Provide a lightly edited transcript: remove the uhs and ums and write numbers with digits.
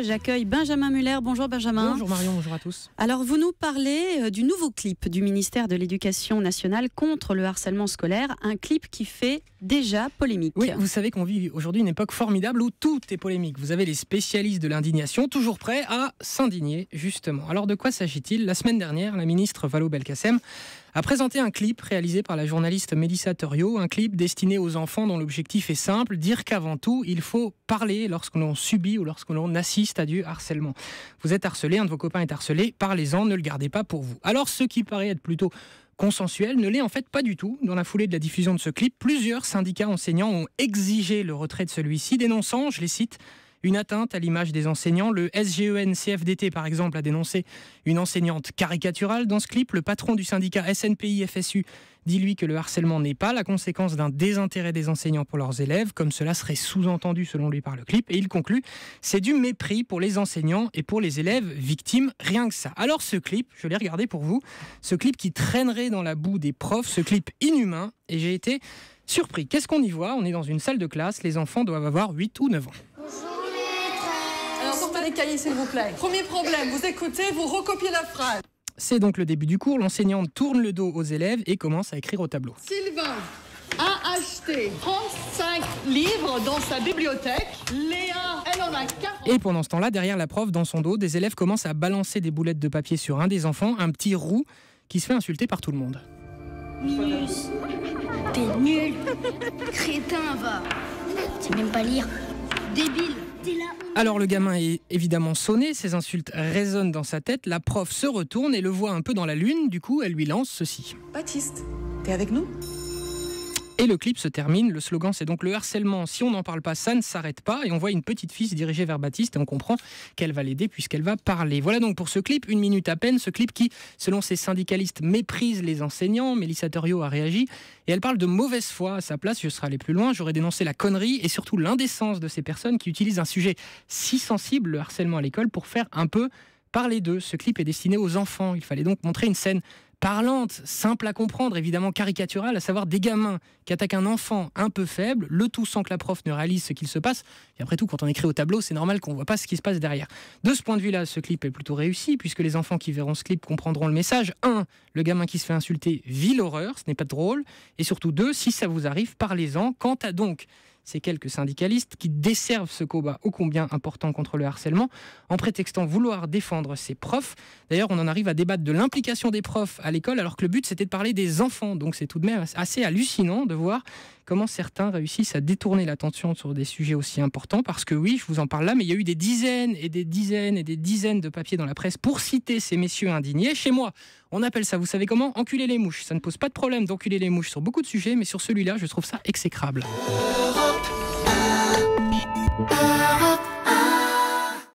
J'accueille Benjamin Muller. Bonjour Benjamin. Bonjour Marion, bonjour à tous. Alors vous nous parlez du nouveau clip du ministère de l'Éducation nationale contre le harcèlement scolaire, un clip qui fait déjà polémique. Oui, vous savez qu'on vit aujourd'hui une époque formidable où tout est polémique. Vous avez les spécialistes de l'indignation toujours prêts à s'indigner justement. Alors de quoi s'agit-il ? La semaine dernière, la ministre Vallaud Belkacem a présenté un clip réalisé par la journaliste Mélissa Theriot, un clip destiné aux enfants dont l'objectif est simple, dire qu'avant tout, il faut parler lorsque l'on subit ou lorsque l'on assiste à du harcèlement. Vous êtes harcelé, un de vos copains est harcelé, parlez-en, ne le gardez pas pour vous. Alors ce qui paraît être plutôt consensuel ne l'est en fait pas du tout. Dans la foulée de la diffusion de ce clip, plusieurs syndicats enseignants ont exigé le retrait de celui-ci, dénonçant, je les cite, une atteinte à l'image des enseignants. Le SGEN-CFDT, par exemple, a dénoncé une enseignante caricaturale dans ce clip. Le patron du syndicat SNPI-FSU dit, lui, que le harcèlement n'est pas la conséquence d'un désintérêt des enseignants pour leurs élèves, comme cela serait sous-entendu selon lui par le clip. Et il conclut, c'est du mépris pour les enseignants et pour les élèves victimes, rien que ça. Alors ce clip, je l'ai regardé pour vous, ce clip qui traînerait dans la boue des profs, ce clip inhumain, et j'ai été surpris. Qu'est-ce qu'on y voit ? On est dans une salle de classe, les enfants doivent avoir 8 ou 9 ans. Alors, sortez les cahiers, s'il vous plaît. Premier problème, vous écoutez, vous recopiez la phrase. C'est donc le début du cours. L'enseignante tourne le dos aux élèves et commence à écrire au tableau. Sylvain a acheté 35 livres dans sa bibliothèque. Léa, elle en a 40. Et pendant ce temps-là, derrière la prof, dans son dos, des élèves commencent à balancer des boulettes de papier sur un des enfants, un petit roux qui se fait insulter par tout le monde. Minus, t'es nul, crétin, va, tu sais même pas lire, débile, t'es là. Alors le gamin est évidemment sonné, ces insultes résonnent dans sa tête, la prof se retourne et le voit un peu dans la lune, du coup elle lui lance ceci. Baptiste, t'es avec nous ? Et le clip se termine, le slogan c'est donc le harcèlement, si on n'en parle pas, ça ne s'arrête pas, et on voit une petite fille se diriger vers Baptiste et on comprend qu'elle va l'aider puisqu'elle va parler. Voilà donc pour ce clip, 1 minute à peine, ce clip qui, selon ces syndicalistes, méprise les enseignants. Mélissa Theriot a réagi et elle parle de mauvaise foi. À sa place, je serais allé plus loin, j'aurais dénoncé la connerie et surtout l'indécence de ces personnes qui utilisent un sujet si sensible, le harcèlement à l'école, pour faire un peu parler d'eux. Ce clip est destiné aux enfants, il fallait donc montrer une scène parlante, simple à comprendre, évidemment caricaturale, à savoir des gamins qui attaquent un enfant un peu faible, le tout sans que la prof ne réalise ce qu'il se passe. Et après tout, quand on écrit au tableau, c'est normal qu'on ne voit pas ce qui se passe derrière. De ce point de vue-là, ce clip est plutôt réussi, puisque les enfants qui verront ce clip comprendront le message. 1, le gamin qui se fait insulter vit l'horreur, ce n'est pas drôle. Et surtout 2, si ça vous arrive, parlez-en. Quant à donc ces quelques syndicalistes qui desservent ce combat ô combien important contre le harcèlement en prétextant vouloir défendre ses profs. D'ailleurs, on en arrive à débattre de l'implication des profs à l'école alors que le but c'était de parler des enfants. Donc c'est tout de même assez hallucinant de voir comment certains réussissent à détourner l'attention sur des sujets aussi importants. Parce que oui, je vous en parle là, mais il y a eu des dizaines et des dizaines et des dizaines de papiers dans la presse pour citer ces messieurs indignés. Chez moi, on appelle ça, vous savez comment ? Enculer les mouches. Ça ne pose pas de problème d'enculer les mouches sur beaucoup de sujets, mais sur celui-là, je trouve ça exécrable.